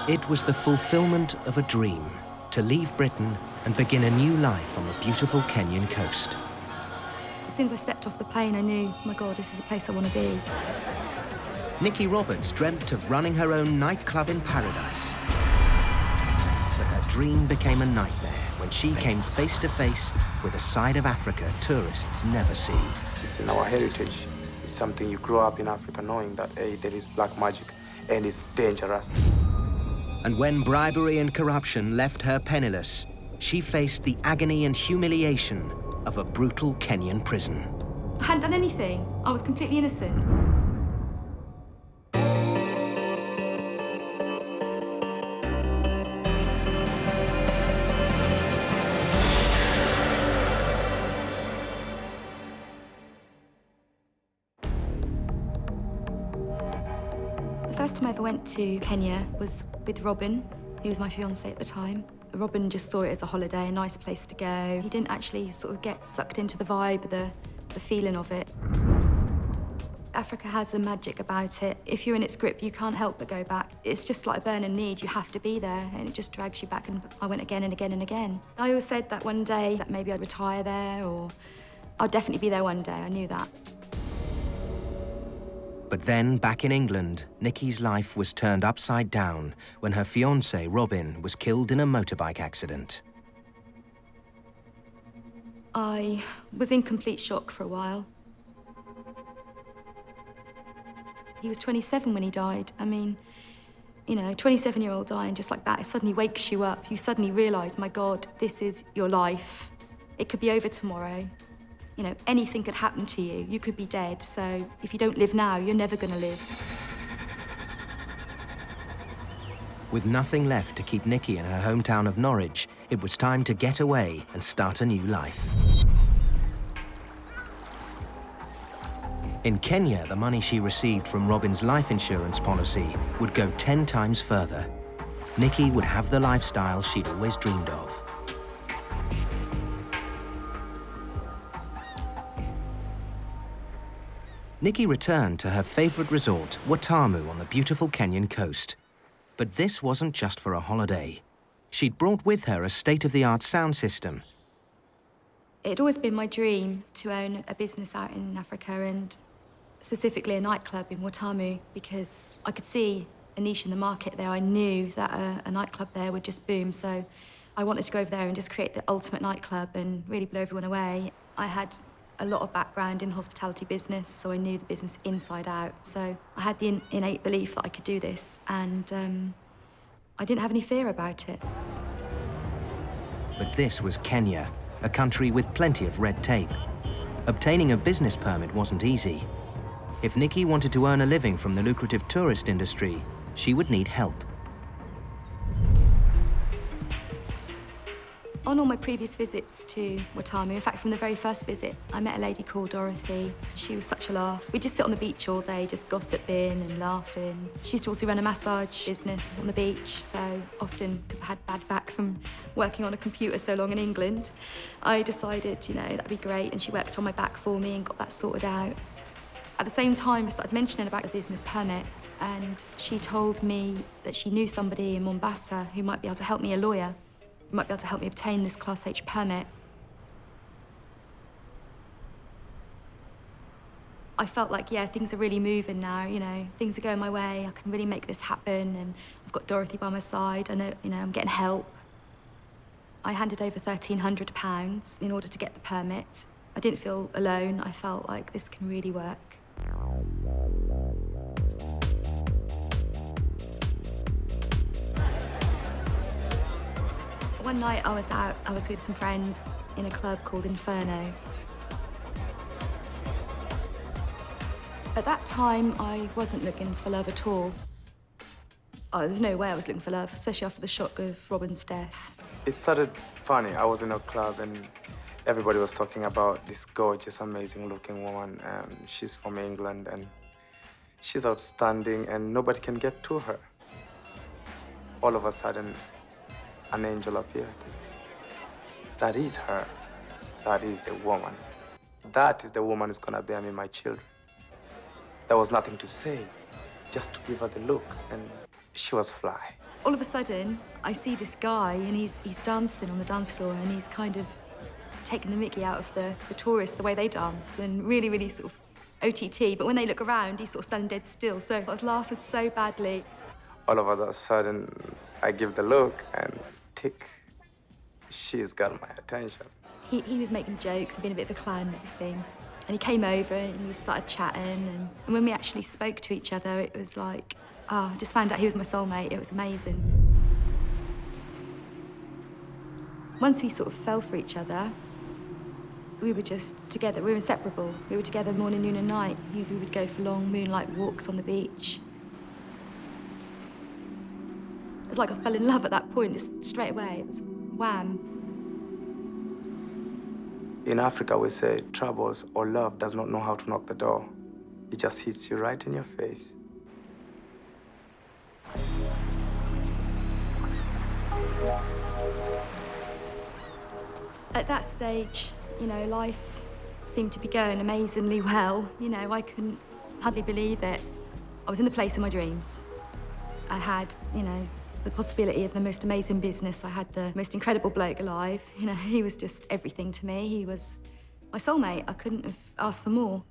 It was the fulfillment of a dream to leave Britain and begin a new life on the beautiful Kenyan coast. As soon as I stepped off the plane, I knew, oh my God, this is the place I want to be. Nikki Roberts dreamt of running her own nightclub in paradise. But her dream became a nightmare when she came face to face with a side of Africa tourists never see. It's in our heritage. It's something you grow up in Africa knowing that, hey, there is black magic and it's dangerous. And when bribery and corruption left her penniless, she faced the agony and humiliation of a brutal Kenyan prison. I hadn't done anything. I was completely innocent. The first time I ever went to Kenya was with Robin, who was my fiancé at the time. Robin just saw it as a holiday, a nice place to go. He didn't actually sort of get sucked into the vibe, the feeling of it. Africa has a magic about it. If you're in its grip, you can't help but go back. It's just like a burning need. You have to be there, and it just drags you back, and I went again and again and again. I always said that one day that maybe I'd retire there, or I'll definitely be there one day. I knew that. But then, back in England, Nikki's life was turned upside down when her fiancé, Robin, was killed in a motorbike accident. I was in complete shock for a while. He was 27 when he died. I mean, you know, 27-year-old dying just like that, it suddenly wakes you up. You suddenly realise, my God, this is your life. It could be over tomorrow. You know, anything could happen to you. You could be dead. So if you don't live now, you're never going to live. With nothing left to keep Nikki in her hometown of Norwich, it was time to get away and start a new life. In Kenya, the money she received from Robin's life insurance policy would go 10 times further. Nikki would have the lifestyle she'd always dreamed of. Nikki returned to her favorite resort, Watamu, on the beautiful Kenyan coast. But this wasn't just for a holiday. She'd brought with her a state-of-the-art sound system. It'd always been my dream to own a business out in Africa, and specifically a nightclub in Watamu, because I could see a niche in the market there. I knew that a nightclub there would just boom, so I wanted to go over there and just create the ultimate nightclub and really blow everyone away. I had a lot of background in the hospitality business, so I knew the business inside out. So I had the innate belief that I could do this, and I didn't have any fear about it. But this was Kenya, a country with plenty of red tape. Obtaining a business permit wasn't easy. If Nikki wanted to earn a living from the lucrative tourist industry, she would need help. On all my previous visits to Watamu, in fact, from the very first visit, I met a lady called Dorothy. She was such a laugh. We'd just sit on the beach all day, just gossiping and laughing. She used to also run a massage business on the beach, so often, because I had bad back from working on a computer so long in England, I decided, you know, that'd be great, and she worked on my back for me and got that sorted out. At the same time, I started mentioning about the business permit, and she told me that she knew somebody in Mombasa who might be able to help me, a lawyer, who might be able to help me obtain this Class H permit. I felt like, yeah, things are really moving now, you know, things are going my way, I can really make this happen, and I've got Dorothy by my side, I know, you know, I'm getting help. I handed over £1,300 in order to get the permit. I didn't feel alone, I felt like this can really work. One night I was with some friends in a club called Inferno. At that time, I wasn't looking for love at all. Oh, there's no way I was looking for love, especially after the shock of Robin's death. It started funny. I was in a club and everybody was talking about this gorgeous, amazing-looking woman. She's from England and she's outstanding and nobody can get to her. All of a sudden, an angel appeared. That is her. That is the woman. That is the woman who's gonna bear me my children. There was nothing to say, just to give her the look, and she was fly. All of a sudden, I see this guy and he's dancing on the dance floor and he's kind of taking the mickey out of the tourists, the way they dance, and really, really sort of OTT. But when they look around, he's sort of standing dead still. So I was laughing so badly. All of a sudden, I give the look and tick, she's got my attention. He was making jokes and being a bit of a clown and everything. And he came over and we started chatting. And when we actually spoke to each other, it was like, I just found out he was my soulmate. It was amazing. Once we sort of fell for each other, we were just together. We were inseparable. We were together morning, noon, and night. We would go for long moonlight walks on the beach. It's like I fell in love at that point, just straight away. It was wham. In Africa, we say troubles or love does not know how to knock the door. It just hits you right in your face. At that stage, you know, life seemed to be going amazingly well. You know, I couldn't hardly believe it. I was in the place of my dreams. I had, you know, the possibility of the most amazing business. I had the most incredible bloke alive. You know, he was just everything to me. He was my soulmate. I couldn't have asked for more.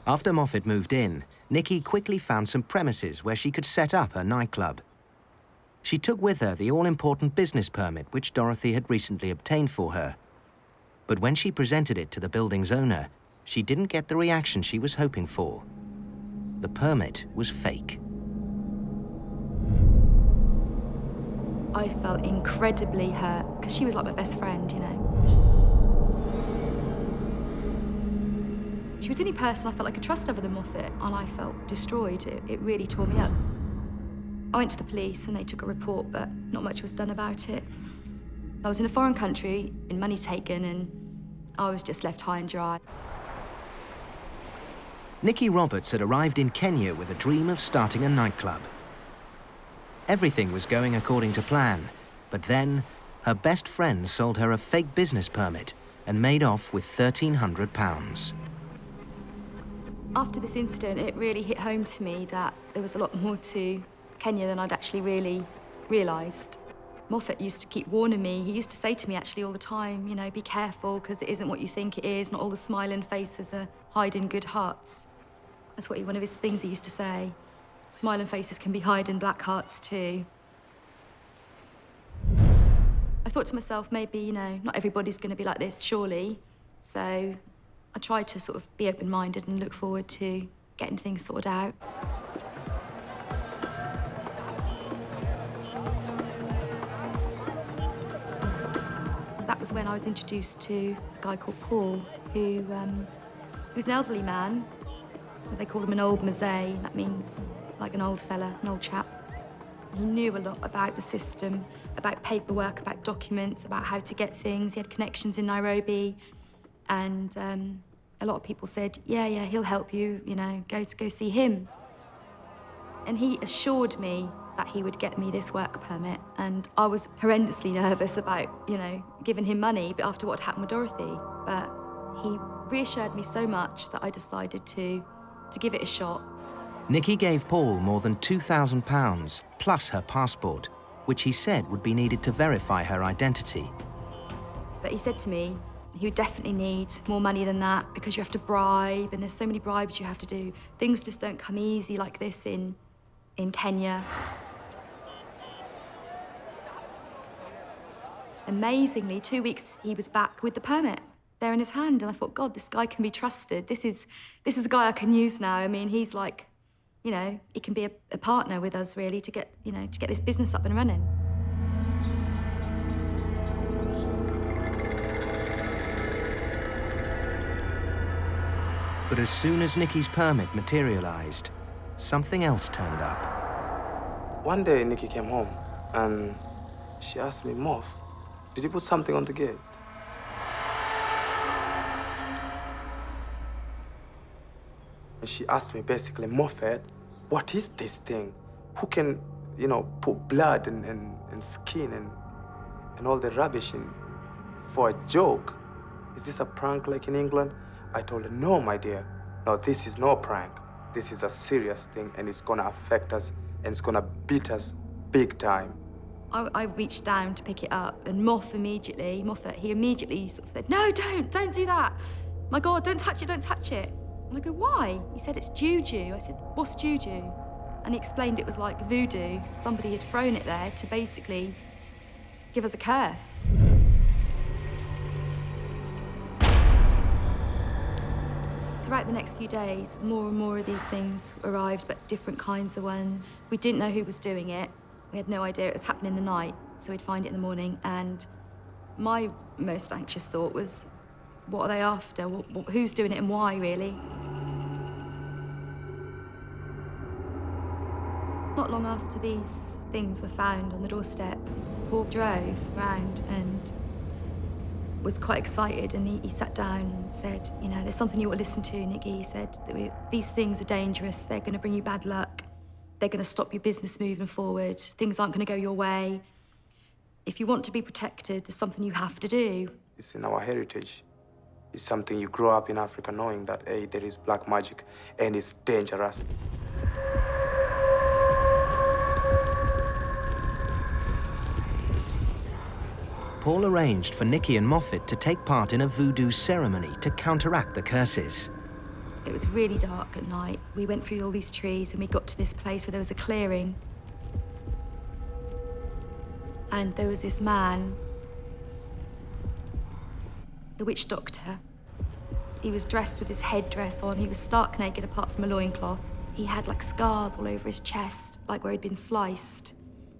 After Moffat moved in, Nikki quickly found some premises where she could set up her nightclub. She took with her the all-important business permit which Dorothy had recently obtained for her. But when she presented it to the building's owner, she didn't get the reaction she was hoping for. The permit was fake. I felt incredibly hurt, because she was like my best friend, you know. She was the only person I felt I could trust other than Moffat, and I felt destroyed. It really tore me up. I went to the police and they took a report, but not much was done about it. I was in a foreign country, been money taken, and I was just left high and dry. Nikki Roberts had arrived in Kenya with a dream of starting a nightclub. Everything was going according to plan, but then her best friend sold her a fake business permit and made off with £1,300. After this incident, it really hit home to me that there was a lot more to Kenya than I'd actually really realised. Moffat used to keep warning me. He used to say to me actually all the time, you know, be careful, because it isn't what you think it is. Not all the smiling faces are hiding good hearts. That's one of his things he used to say. Smiling faces can be hiding black hearts too. I thought to myself, maybe, you know, not everybody's going to be like this, surely. So I tried to sort of be open-minded and look forward to getting things sorted out. That was when I was introduced to a guy called Paul, who was an elderly man. They called him an old mazet. That means like an old fella, an old chap. He knew a lot about the system, about paperwork, about documents, about how to get things. He had connections in Nairobi. And a lot of people said, yeah, he'll help you, you know, go see him. And he assured me that he would get me this work permit. And I was horrendously nervous about, you know, giving him money, but after what happened with Dorothy. But he reassured me so much that I decided to give it a shot. Nikki gave Paul more than £2,000 plus her passport, which he said would be needed to verify her identity. But he said to me he would definitely need more money than that because you have to bribe, and there's so many bribes you have to do. Things just don't come easy like this in Kenya. Amazingly, 2 weeks he was back with the permit there in his hand, and I thought, God, this guy can be trusted. This is a guy I can use now. I mean, he's like, you know, he can be a partner with us really to get this business up and running. But as soon as Nikki's permit materialized, something else turned up. One day, Nikki came home and she asked me, Moff, did you put something on the gate? And she asked me basically, Moffat, what is this thing? Who can, you know, put blood and skin and all the rubbish in for a joke? Is this a prank like in England? I told her, no, my dear. No, this is no prank. This is a serious thing, and it's gonna affect us, and it's gonna beat us big time. I reached down to pick it up, and Moffat immediately sort of said, "No, don't do that. My God, don't touch it, don't touch it." And I go, "Why?" He said, "It's juju." I said, "What's juju?" And he explained it was like voodoo. Somebody had thrown it there to basically give us a curse. Throughout the next few days, more and more of these things arrived, but different kinds of ones. We didn't know who was doing it. We had no idea it was happening in the night, so we'd find it in the morning. And my most anxious thought was, what are they after? Who's doing it and why, really? Not long after these things were found on the doorstep, Paul drove round and was quite excited, and he sat down and said, "You know, there's something you ought to listen to, Nikki." He said that these things are dangerous. They're going to bring you bad luck. They're going to stop your business moving forward. Things aren't going to go your way. If you want to be protected, there's something you have to do. It's in our heritage. It's something you grow up in Africa knowing that, hey, there is black magic and it's dangerous. Paul arranged for Nikki and Moffat to take part in a voodoo ceremony to counteract the curses. It was really dark at night. We went through all these trees and we got to this place where there was a clearing. And there was this man, the witch doctor. He was dressed with his headdress on. He was stark naked apart from a loincloth. He had like scars all over his chest, like where he'd been sliced.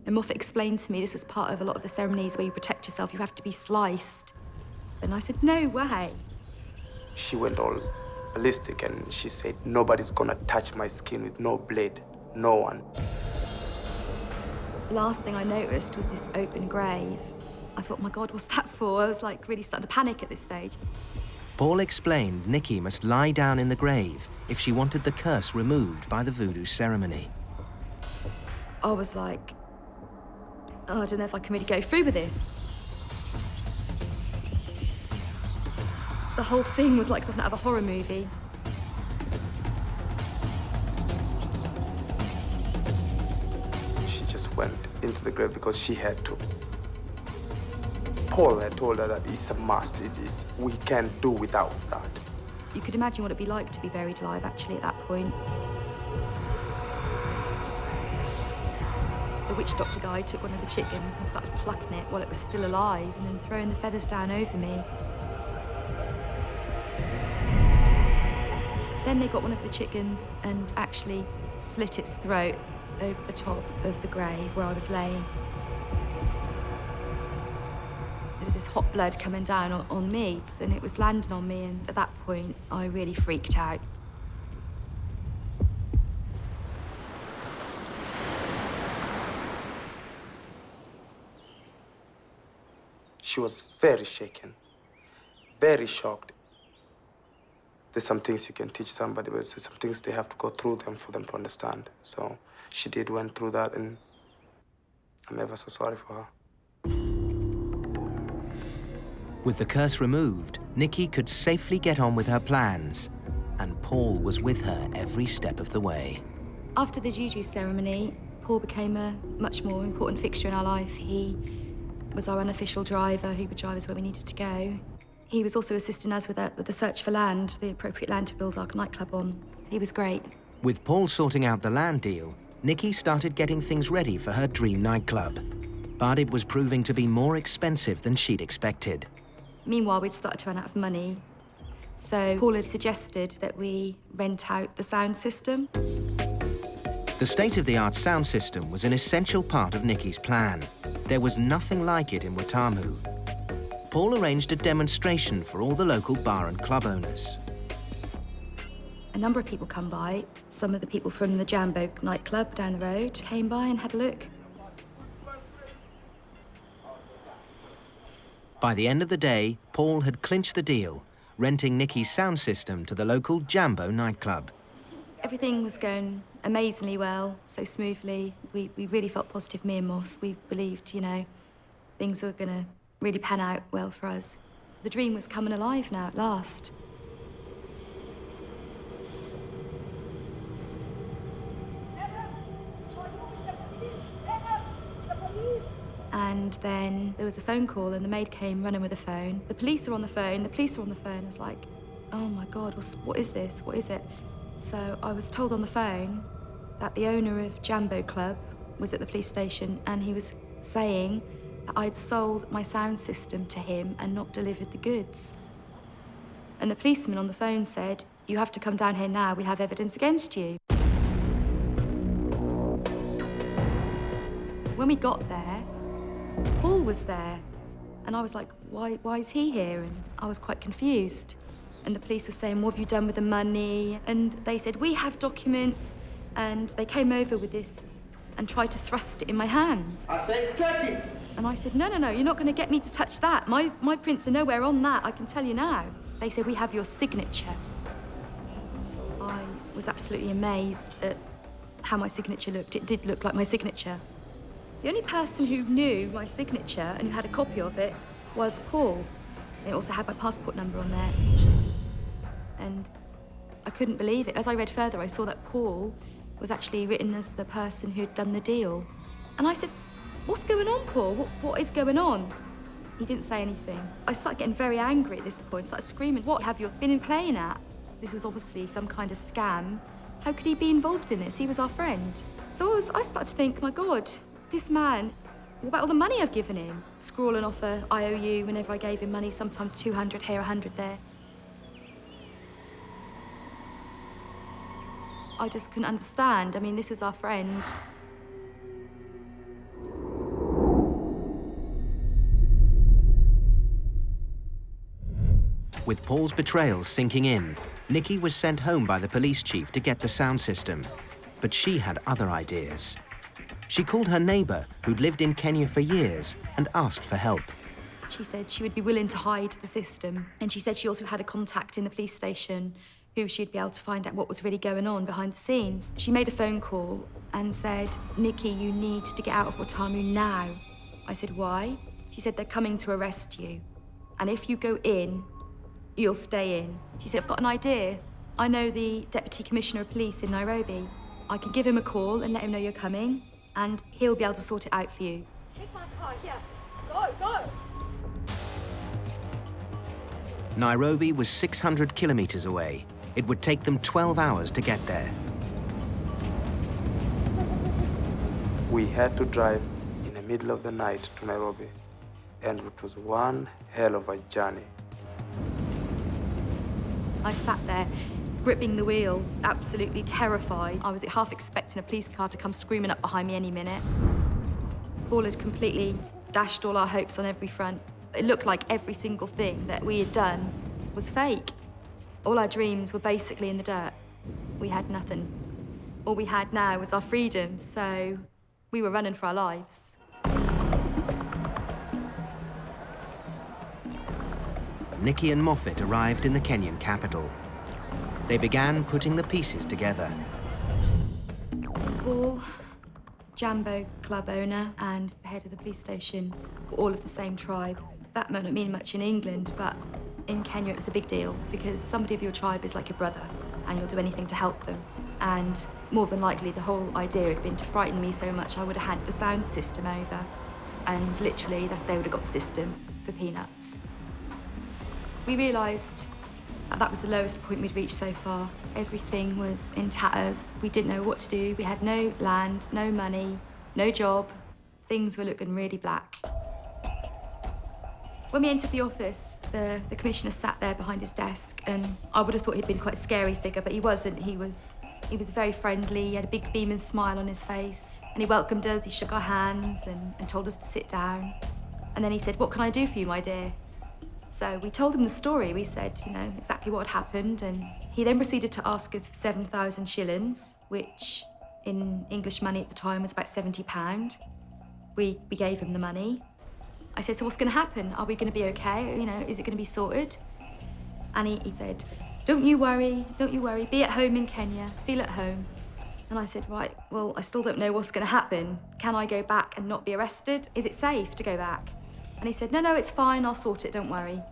And Moffat explained to me this was part of a lot of the ceremonies where you protect yourself, you have to be sliced. And I said, "No way." She went all ballistic and she said, "Nobody's gonna touch my skin with no blade, no one." Last thing I noticed was this open grave. I thought, my God, what's that for? I was like really starting to panic at this stage. Paul explained Nikki must lie down in the grave if she wanted the curse removed by the voodoo ceremony. I was like, oh, I don't know if I can really go through with this. The whole thing was like something out of a horror movie. She just went into the grave because she had to. Paul had told her that it's a must. We can't do without that. You could imagine what it'd be like to be buried alive, actually, at that point. The witch doctor guy took one of the chickens and started plucking it while it was still alive and then throwing the feathers down over me. Then they got one of the chickens and actually slit its throat over the top of the grave where I was laying. There was this hot blood coming down on me, and it was landing on me, and at that point, I really freaked out. She was very shaken, very shocked. There's some things you can teach somebody, but there's some things they have to go through them for them to understand. So she went through that, and I'm ever so sorry for her. With the curse removed, Nikki could safely get on with her plans, and Paul was with her every step of the way. After the juju ceremony, Paul became a much more important fixture in our life. He was our unofficial driver who would drive us where we needed to go. He was also assisting us with the search for land, the appropriate land to build our nightclub on. He was great. With Paul sorting out the land deal, Nikki started getting things ready for her dream nightclub. But it was proving to be more expensive than she'd expected. Meanwhile, we'd started to run out of money. So Paul had suggested that we rent out the sound system. The state-of-the-art sound system was an essential part of Nikki's plan. There was nothing like it in Watamu. Paul arranged a demonstration for all the local bar and club owners. A number of people come by. Some of the people from the Jambo nightclub down the road came by and had a look. By the end of the day, Paul had clinched the deal, renting Nikki's sound system to the local Jambo nightclub. Everything was going amazingly well, so smoothly. We really felt positive, me and Moff. We believed, you know, things were going to really pan out well for us. The dream was coming alive now at last. And then there was a phone call and the maid came running with a phone. The police are on the phone, the police are on the phone. I was like, oh my God, what is this? What is it? So I was told on the phone that the owner of Jambo Club was at the police station and he was saying that I'd sold my sound system to him and not delivered the goods. And the policeman on the phone said, you have to come down here now, we have evidence against you. When we got there, Paul was there. And I was like, why is he here? And I was quite confused. And the police were saying, what have you done with the money? And they said, we have documents. And they came over with this and tried to thrust it in my hands. I said, take it! And I said, no, you're not going to get me to touch that. My prints are nowhere on that, I can tell you now. They said, we have your signature. I was absolutely amazed at how my signature looked. It did look like my signature. The only person who knew my signature and who had a copy of it was Paul. It also had my passport number on there. And I couldn't believe it. As I read further, I saw that Paul was actually written as the person who'd done the deal. And I said, what's going on, Paul? What is going on? He didn't say anything. I started getting very angry at this point, started screaming, what have you been playing at? This was obviously some kind of scam. How could he be involved in this? He was our friend. So I started to think, my God, this man, what about all the money I've given him? Scrawling off a IOU whenever I gave him money, sometimes 200 here, 100 there. I just couldn't understand. I mean, this is our friend. With Paul's betrayal sinking in, Nikki was sent home by the police chief to get the sound system. But she had other ideas. She called her neighbor, who'd lived in Kenya for years, and asked for help. She said she would be willing to hide the system. And she said she also had a contact in the police station who she'd be able to find out what was really going on behind the scenes. She made a phone call and said, Nikki, you need to get out of Watamu now. I said, why? She said, they're coming to arrest you. And if you go in, you'll stay in. She said, I've got an idea. I know the Deputy Commissioner of Police in Nairobi. I can give him a call and let him know you're coming, and he'll be able to sort it out for you. Take my car, yeah. Go! Nairobi was 600 kilometers away. It would take them 12 hours to get there. We had to drive in the middle of the night to Nairobi, and it was one hell of a journey. I sat there, gripping the wheel, absolutely terrified. I was half expecting a police car to come screaming up behind me any minute. Paul had completely dashed all our hopes on every front. It looked like every single thing that we had done was fake. All our dreams were basically in the dirt. We had nothing. All we had now was our freedom, so we were running for our lives. Nikki and Moffat arrived in the Kenyan capital. They began putting the pieces together. Paul, Jambo Club owner, and the head of the police station were all of the same tribe. That might not mean much in England, but in Kenya it was a big deal because somebody of your tribe is like your brother and you'll do anything to help them. And more than likely the whole idea had been to frighten me so much I would have handed the sound system over, and literally they would have got the system for peanuts. We realised that was the lowest point we'd reached so far. Everything was in tatters. We didn't know what to do. We had no land, no money, no job. Things were looking really black. When we entered the office, the commissioner sat there behind his desk, and I would have thought he'd been quite a scary figure, but he wasn't. He was very friendly. He had a big beaming smile on his face, and he welcomed us. He shook our hands and told us to sit down. And then he said, "What can I do for you, my dear?" So we told him the story. We said, exactly what had happened, and he then proceeded to ask us for 7,000 shillings, which in English money at the time was about £70. We gave him the money. I said, so what's going to happen? Are we going to be okay? Is it going to be sorted? And he said, don't you worry, be at home in Kenya, feel at home. And I said, right, well, I still don't know what's going to happen. Can I go back and not be arrested? Is it safe to go back? And he said, no, it's fine, I'll sort it, don't worry.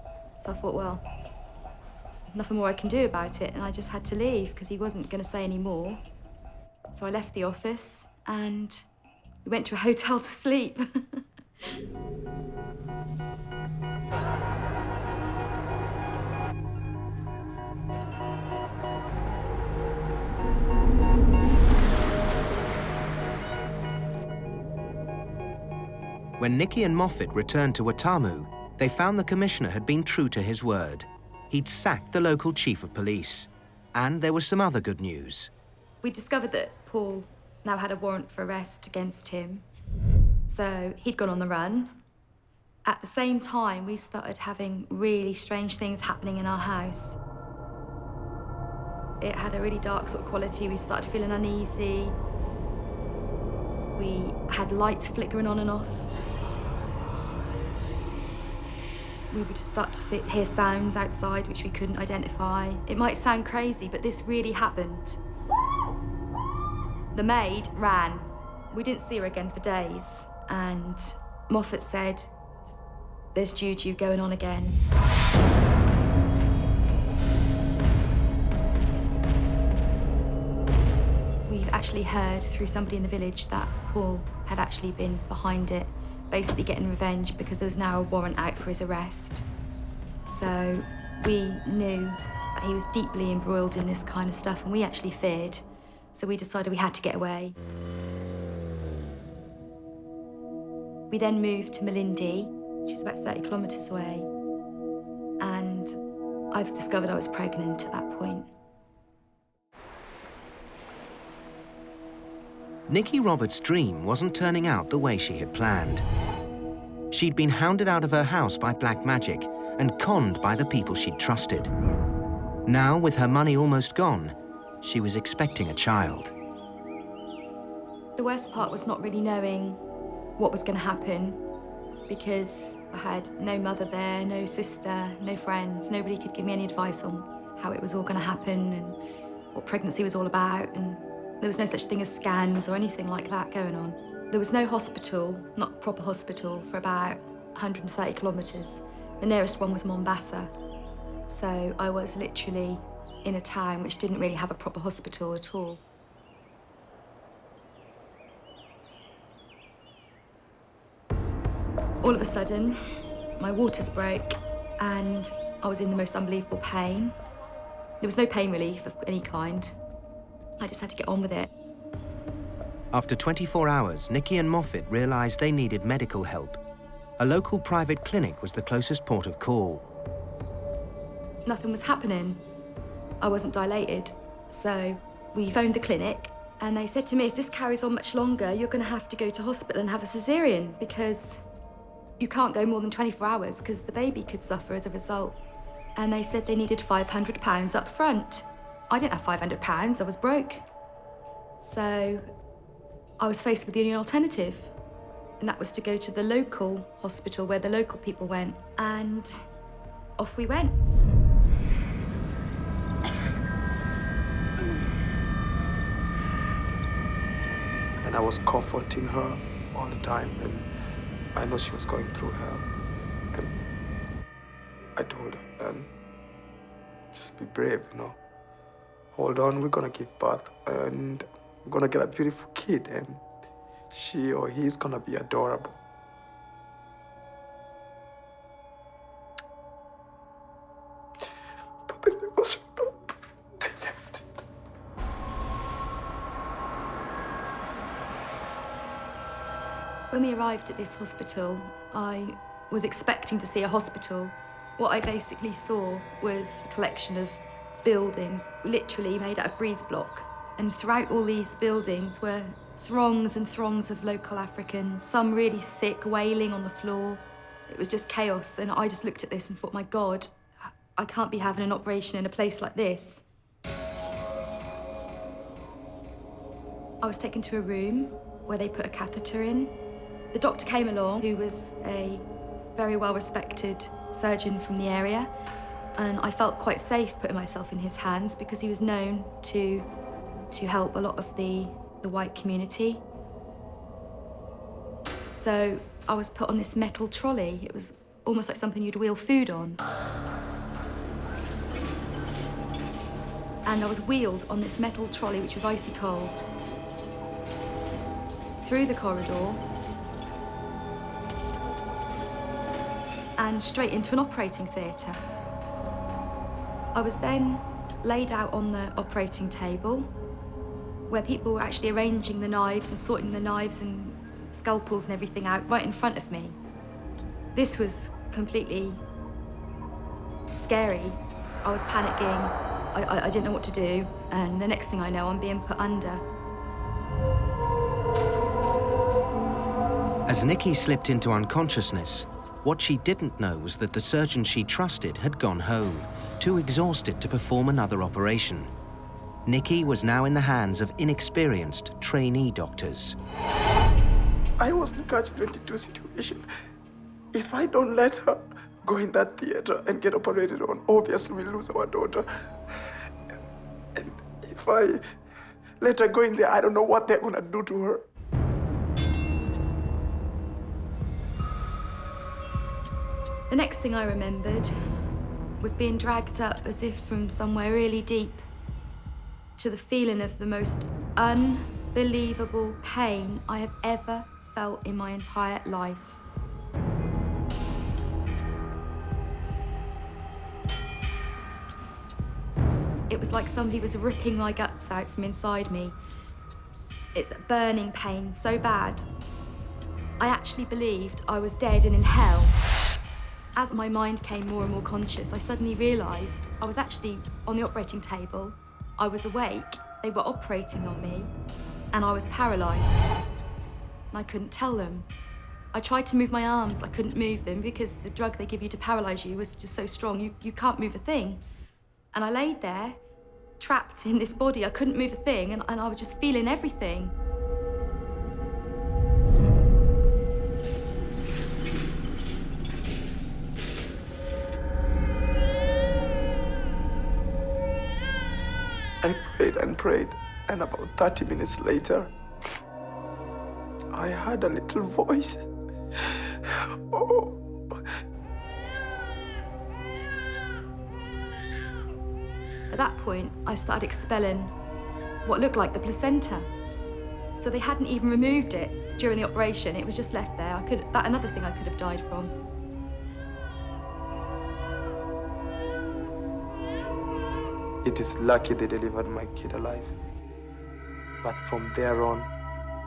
So I thought, well, nothing more I can do about it, and I just had to leave because he wasn't going to say any more. So I left the office and we went to a hotel to sleep. When Nicky and Moffat returned to Watamu, they found the commissioner had been true to his word. He'd sacked the local chief of police. And there was some other good news. We discovered that Paul now had a warrant for arrest against him. So he'd gone on the run. At the same time, we started having really strange things happening in our house. It had a really dark sort of quality. We started feeling uneasy. We had lights flickering on and off. We would start to hear sounds outside which we couldn't identify. It might sound crazy, but this really happened. The maid ran. We didn't see her again for days. And Moffat said, "There's juju going on again." We've actually heard through somebody in the village that Paul had actually been behind it, basically getting revenge because there was now a warrant out for his arrest. So we knew that he was deeply embroiled in this kind of stuff, and we actually feared. So we decided we had to get away. We then moved to Malindi, which is about 30 kilometres away. And I've discovered I was pregnant at that point. Nicky Roberts' dream wasn't turning out the way she had planned. She'd been hounded out of her house by black magic and conned by the people she'd trusted. Now, with her money almost gone, she was expecting a child. The worst part was not really knowing what was going to happen, because I had no mother there, no sister, no friends. Nobody could give me any advice on how it was all going to happen and what pregnancy was all about. And there was no such thing as scans or anything like that going on. There was no hospital, not proper hospital, for about 130 kilometres. The nearest one was Mombasa. So I was literally in a town which didn't really have a proper hospital at all. All of a sudden, my waters broke and I was in the most unbelievable pain. There was no pain relief of any kind. I just had to get on with it. After 24 hours, Nicky and Moffat realised they needed medical help. A local private clinic was the closest port of call. Nothing was happening. I wasn't dilated. So we phoned the clinic and they said to me, if this carries on much longer, you're going to have to go to hospital and have a cesarean because you can't go more than 24 hours because the baby could suffer as a result. And they said they needed £500 up front. I didn't have £500, I was broke. So I was faced with the only alternative, and that was to go to the local hospital where the local people went, and off we went. And I was comforting her all the time, and I know she was going through hell. And I told her, just be brave, you know. Hold on, we're gonna give birth, and we're gonna get a beautiful kid, and she or he's gonna be adorable. But then it was not. They left it. When we arrived at this hospital, I was expecting to see a hospital. What I basically saw was a collection of buildings, literally made out of breeze block. And throughout all these buildings were throngs and throngs of local Africans, some really sick, wailing on the floor. It was just chaos, and I just looked at this and thought, my God, I can't be having an operation in a place like this. I was taken to a room where they put a catheter in. The doctor came along, who was a very well-respected surgeon from the area, and I felt quite safe putting myself in his hands because he was known to help a lot of the white community. So I was put on this metal trolley. It was almost like something you'd wheel food on. And I was wheeled on this metal trolley, which was icy cold, through the corridor and straight into an operating theatre. I was then laid out on the operating table where people were actually arranging the knives and sorting the knives and scalpels and everything out right in front of me. This was completely scary. I was panicking. I didn't know what to do, and the next thing I know, I'm being put under. As Nikki slipped into unconsciousness, what she didn't know was that the surgeon she trusted had gone home, too exhausted to perform another operation. Nikki was now in the hands of inexperienced trainee doctors. I was in a catch-22 situation. If I don't let her go in that theater and get operated on, obviously we'll lose our daughter. And if I let her go in there, I don't know what they're gonna do to her. The next thing I remembered was being dragged up as if from somewhere really deep to the feeling of the most unbelievable pain I have ever felt in my entire life. It was like somebody was ripping my guts out from inside me. It's a burning pain so bad. I actually believed I was dead and in hell. As my mind came more and more conscious, I suddenly realised I was actually on the operating table. I was awake, they were operating on me, and I was paralysed. And I couldn't tell them. I tried to move my arms, I couldn't move them because the drug they give you to paralyse you was just so strong, you can't move a thing. And I laid there, trapped in this body, I couldn't move a thing, and I was just feeling everything. I prayed and prayed, and about 30 minutes later, I heard a little voice. Oh. At that point, I started expelling what looked like the placenta. So they hadn't even removed it during the operation, it was just left there. Another thing I could have died from. It is lucky they delivered my kid alive. But from there on,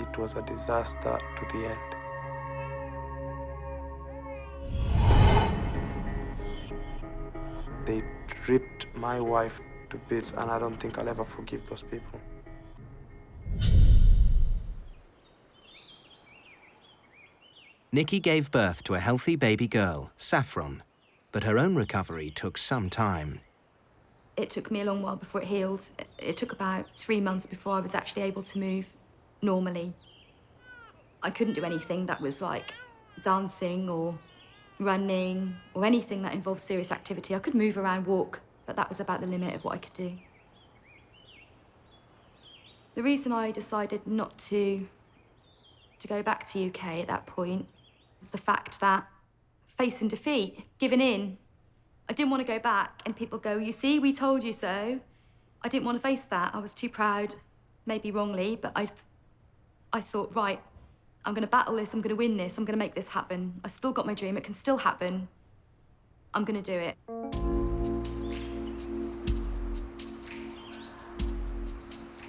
it was a disaster to the end. They ripped my wife to bits, and I don't think I'll ever forgive those people. Nikki gave birth to a healthy baby girl, Saffron, but her own recovery took some time. It took me a long while before it healed. It took about 3 months before I was actually able to move normally. I couldn't do anything that was like dancing or running or anything that involved serious activity. I could move around, walk, but that was about the limit of what I could do. The reason I decided not to go back to UK at that point was the fact that facing defeat, giving in, I didn't want to go back and people go, you see, we told you so. I didn't want to face that. I was too proud, maybe wrongly, but I thought, right, I'm going to battle this, I'm going to win this, I'm going to make this happen. I've still got my dream, it can still happen. I'm going to do it.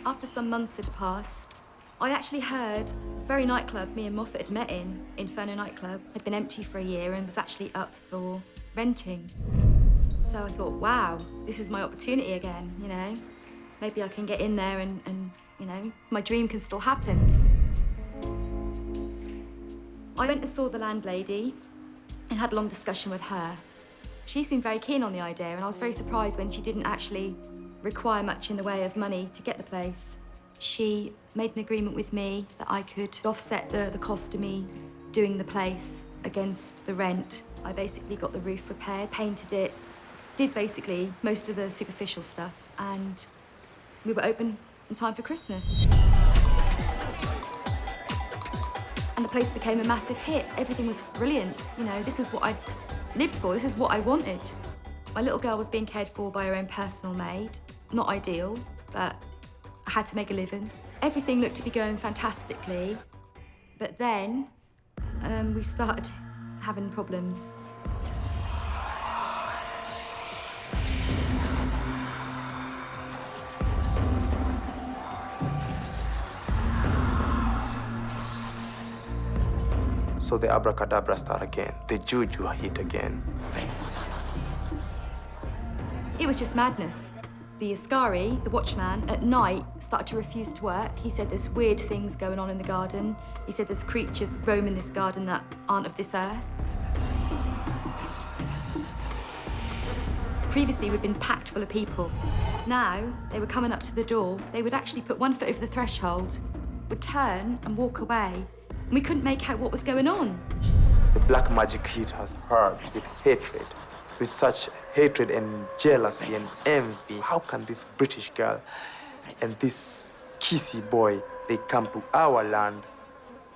After some months had passed, I actually heard the very nightclub me and Moffat had met in, Inferno nightclub, had been empty for a year and was actually up for renting. So I thought, wow, this is my opportunity again, you know? Maybe I can get in there and you know, my dream can still happen. I went and saw the landlady and had a long discussion with her. She seemed very keen on the idea, and I was very surprised when she didn't actually require much in the way of money to get the place. She made an agreement with me that I could offset the cost of me doing the place against the rent. I basically got the roof repaired, painted it, did basically most of the superficial stuff, and we were open in time for Christmas. And the place became a massive hit. Everything was brilliant. You know, this is what I lived for. This is what I wanted. My little girl was being cared for by her own personal maid. Not ideal, but I had to make a living. Everything looked to be going fantastically, but then we started having problems. So the abracadabra start again. The juju hit again. It was just madness. The Ascari, the watchman, at night started to refuse to work. He said there's weird things going on in the garden. He said there's creatures roaming this garden that aren't of this earth. Previously, we'd been packed full of people. Now, they were coming up to the door. They would actually put one foot over the threshold, would turn and walk away, and we couldn't make out what was going on. The black magic hit us hard with hatred, with such hatred and jealousy and envy. How can this British girl and this kissy boy, they come to our land,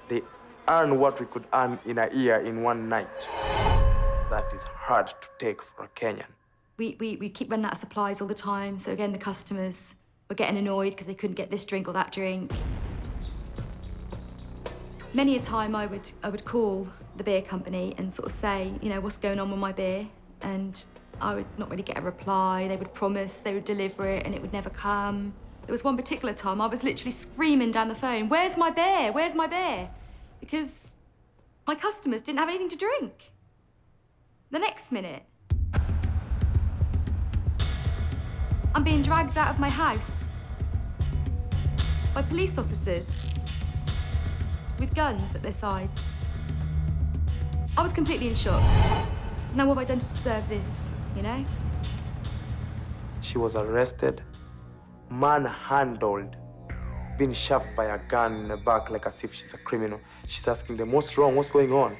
they earn what we could earn in a year in one night? That is hard to take for a Kenyan. We keep running out of supplies all the time, so again, the customers were getting annoyed because they couldn't get this drink or that drink. Many a time I would call the beer company and sort of say, you know, what's going on with my beer? And I would not really get a reply. They would promise they would deliver it and it would never come. There was one particular time I was literally screaming down the phone, where's my beer? Where's my beer? Because my customers didn't have anything to drink. The next minute, I'm being dragged out of my house by police officers with guns at their sides. I was completely in shock. Now what have I done to deserve this, you know? She was arrested, manhandled, being shoved by a gun in the back like as if she's a criminal. She's asking them, what's wrong? What's going on?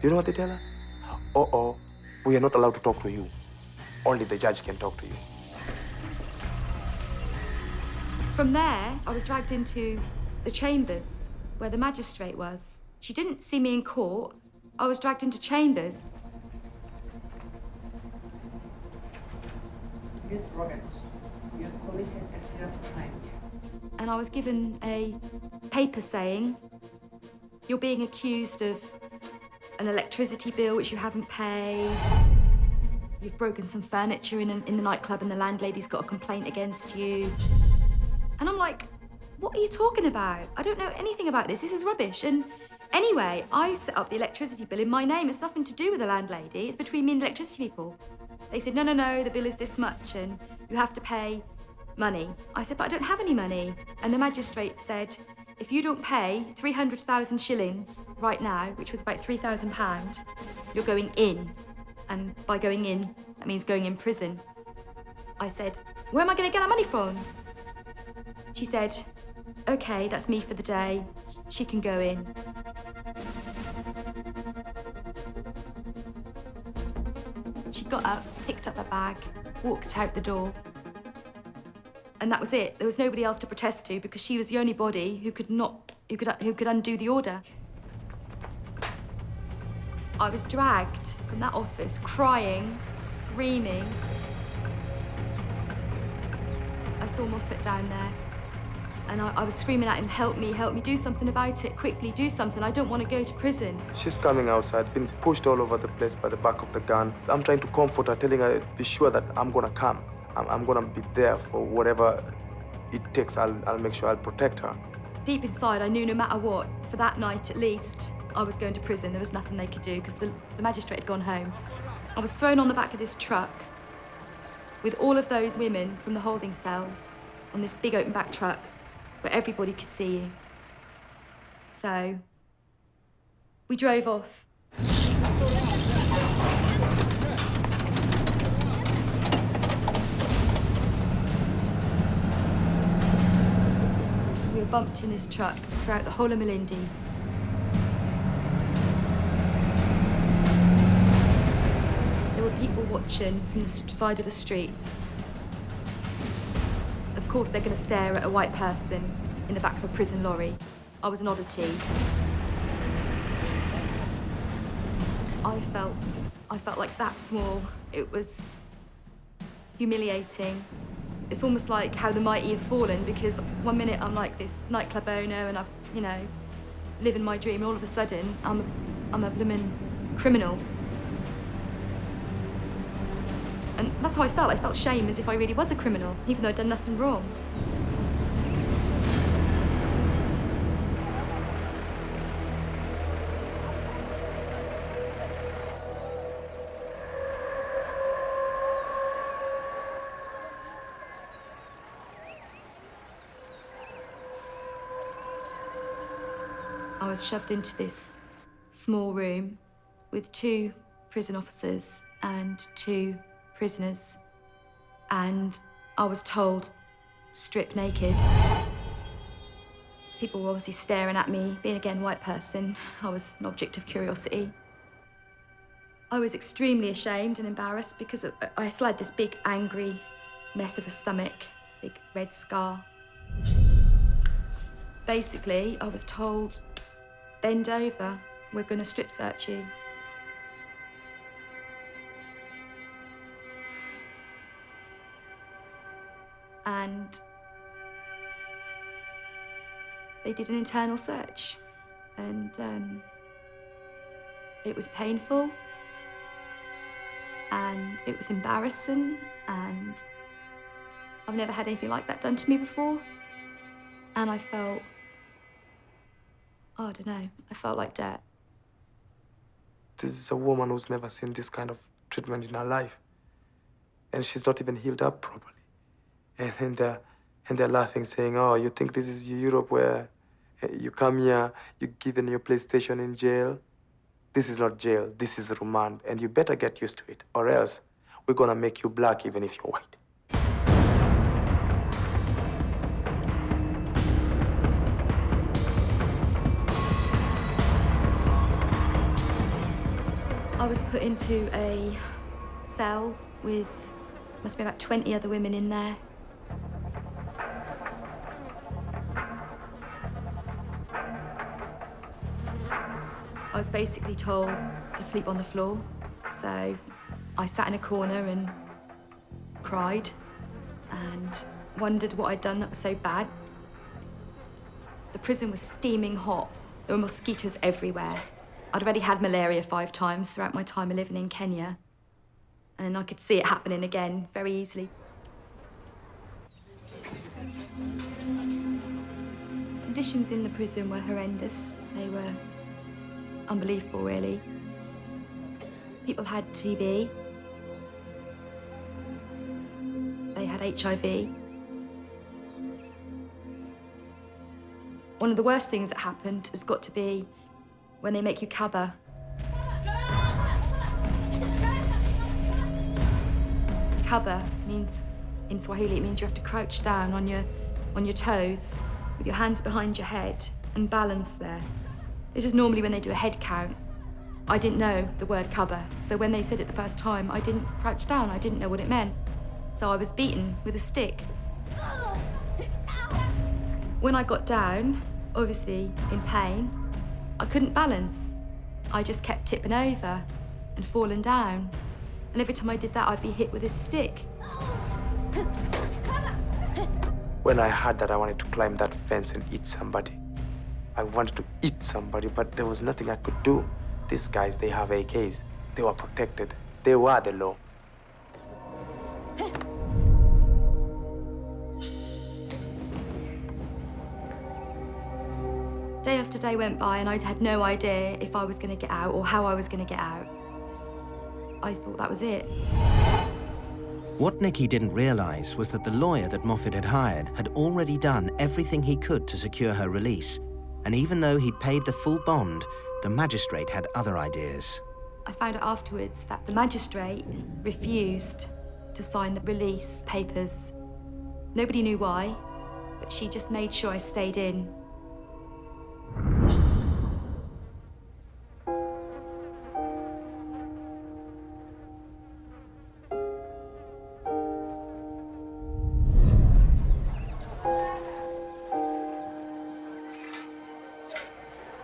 You know what they tell her? Uh-oh, we are not allowed to talk to you. Only the judge can talk to you. From there, I was dragged into the chambers where the magistrate was. She didn't see me in court. I was dragged into chambers. Miss Robert, you have committed a serious crime. And I was given a paper saying, you're being accused of an electricity bill which you haven't paid. You've broken some furniture in the nightclub and the landlady's got a complaint against you. And I'm like, what are you talking about? I don't know anything about this. This is rubbish. And anyway, I set up the electricity bill in my name. It's nothing to do with the landlady. It's between me and the electricity people. They said, no, the bill is this much and you have to pay money. I said, but I don't have any money. And the magistrate said, if you don't pay 300,000 shillings right now, which was about £3,000, you're going in. And by going in, that means going in prison. I said, where am I going to get that money from? She said, okay, that's me for the day. She can go in. She got up, picked up her bag, walked out the door. And that was it. There was nobody else to protest to because she was the only body who could undo the order. I was dragged from that office, crying, screaming. I saw Moffat down there, and I was screaming at him, help me, do something about it, quickly, do something. I don't want to go to prison. She's coming outside, been pushed all over the place by the back of the gun. I'm trying to comfort her, telling her, be sure that I'm gonna come. I'm gonna be there for whatever it takes. I'll make sure I'll protect her. Deep inside, I knew no matter what, for that night at least, I was going to prison. There was nothing they could do because the magistrate had gone home. I was thrown on the back of this truck with all of those women from the holding cells on this big open back truck where everybody could see you. So we drove off. We were bumped in this truck throughout the whole of Malindi. There were people watching from the side of the streets. Of course, they're going to stare at a white person in the back of a prison lorry. I was an oddity. I felt like that small. It was humiliating. It's almost like how the mighty have fallen, because one minute I'm like this nightclub owner and I've, you know, living my dream, and all of a sudden I'm a blooming criminal. And that's how I felt. I felt shame, as if I really was a criminal, even though I'd done nothing wrong. was shoved into this small room with 2 prison officers and 2 prisoners. And I was told, strip naked. People were obviously staring at me. Being again white person, I was an object of curiosity. I was extremely ashamed and embarrassed because I still had this big, angry mess of a stomach, big red scar. Basically, I was told, bend over, we're gonna strip search you. And they did an internal search, and it was painful, and it was embarrassing, and I've never had anything like that done to me before. And I felt, I don't know, I felt like dirt. This is a woman who's never seen this kind of treatment in her life. And she's not even healed up properly. And they're laughing, saying, oh, you think this is Europe where you come here, you're given your PlayStation in jail? This is not jail, this is remand, and you better get used to it, or else we're gonna make you black even if you're white. I was put into a cell with, must be about 20 other women in there. I was basically told to sleep on the floor. So I sat in a corner and cried and wondered what I'd done that was so bad. The prison was steaming hot. There were mosquitoes everywhere. I'd already had malaria 5 times throughout my time of living in Kenya. And I could see it happening again very easily. Conditions in the prison were horrendous. They were unbelievable, really. People had TB. They had HIV. One of the worst things that happened has got to be when they make you cover. Cover means, in Swahili, it means you have to crouch down on your toes with your hands behind your head and balance there. This is normally when they do a head count. I didn't know the word cover, so when they said it the first time, I didn't crouch down. I didn't know what it meant. So I was beaten with a stick. When I got down, obviously in pain, I couldn't balance. I just kept tipping over and falling down. And every time I did that, I'd be hit with a stick. When I heard that I wanted to climb that fence and eat somebody, I wanted to eat somebody, but there was nothing I could do. These guys, they have AKs. They were protected. They were the law. Day after day went by and I had no idea if I was going to get out or how I was going to get out. I thought that was it. What Nikki didn't realize was that the lawyer that Moffat had hired had already done everything he could to secure her release. And even though he'd paid the full bond, the magistrate had other ideas. I found out afterwards that the magistrate refused to sign the release papers. Nobody knew why, but she just made sure I stayed in.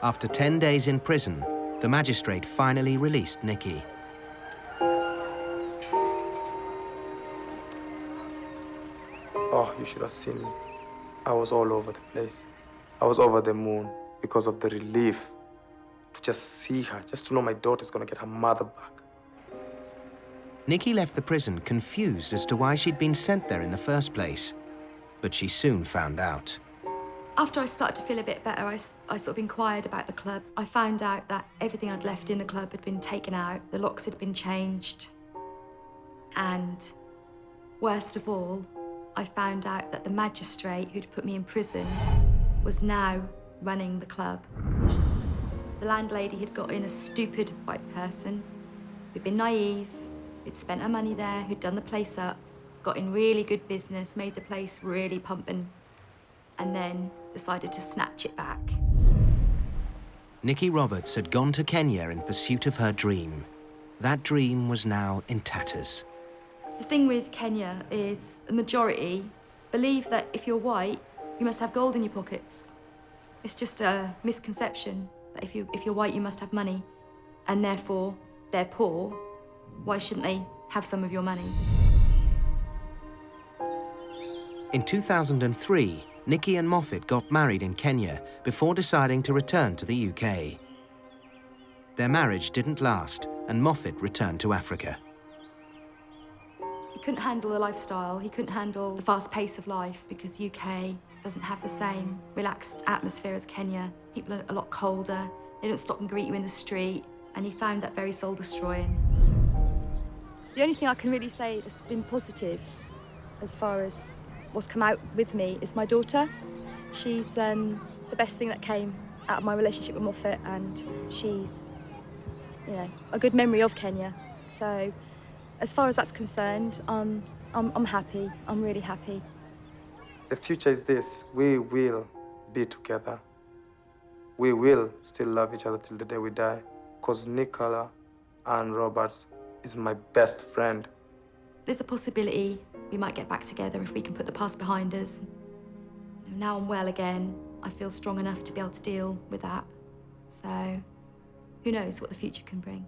After 10 days in prison, the magistrate finally released Nikki. Oh, you should have seen me. I was all over the place. I was over the moon because of the relief to just see her, just to know my daughter's gonna get her mother back. Nikki left the prison confused as to why she'd been sent there in the first place. But she soon found out. After I started to feel a bit better, I sort of inquired about the club. I found out that everything I'd left in the club had been taken out, the locks had been changed. And worst of all, I found out that the magistrate who'd put me in prison was now running the club. The landlady had got in a stupid white person who'd been naive, who'd spent her money there, who'd done the place up, got in really good business, made the place really pumping, and then decided to snatch it back. Nikki Roberts had gone to Kenya in pursuit of her dream. That dream was now in tatters. The thing with Kenya is the majority believe that if you're white, you must have gold in your pockets. It's just a misconception that if you're white, you must have money, and therefore they're poor. Why shouldn't they have some of your money? In 2003, Nikki and Moffat got married in Kenya before deciding to return to the UK. Their marriage didn't last, and Moffat returned to Africa. He couldn't handle the lifestyle, he couldn't handle the fast pace of life because UK doesn't have the same relaxed atmosphere as Kenya. People are a lot colder, they don't stop and greet you in the street, and he found that very soul-destroying. The only thing I can really say that's been positive as far as what's come out with me is my daughter. She's the best thing that came out of my relationship with Moffat, and she's, you know, a good memory of Kenya. So as far as that's concerned, I'm happy. I'm really happy. The future is this: we will be together. We will still love each other till the day we die, because Nicola and Roberts is my best friend. There's a possibility we might get back together if we can put the past behind us. You know, now I'm well again, I feel strong enough to be able to deal with that. So who knows what the future can bring.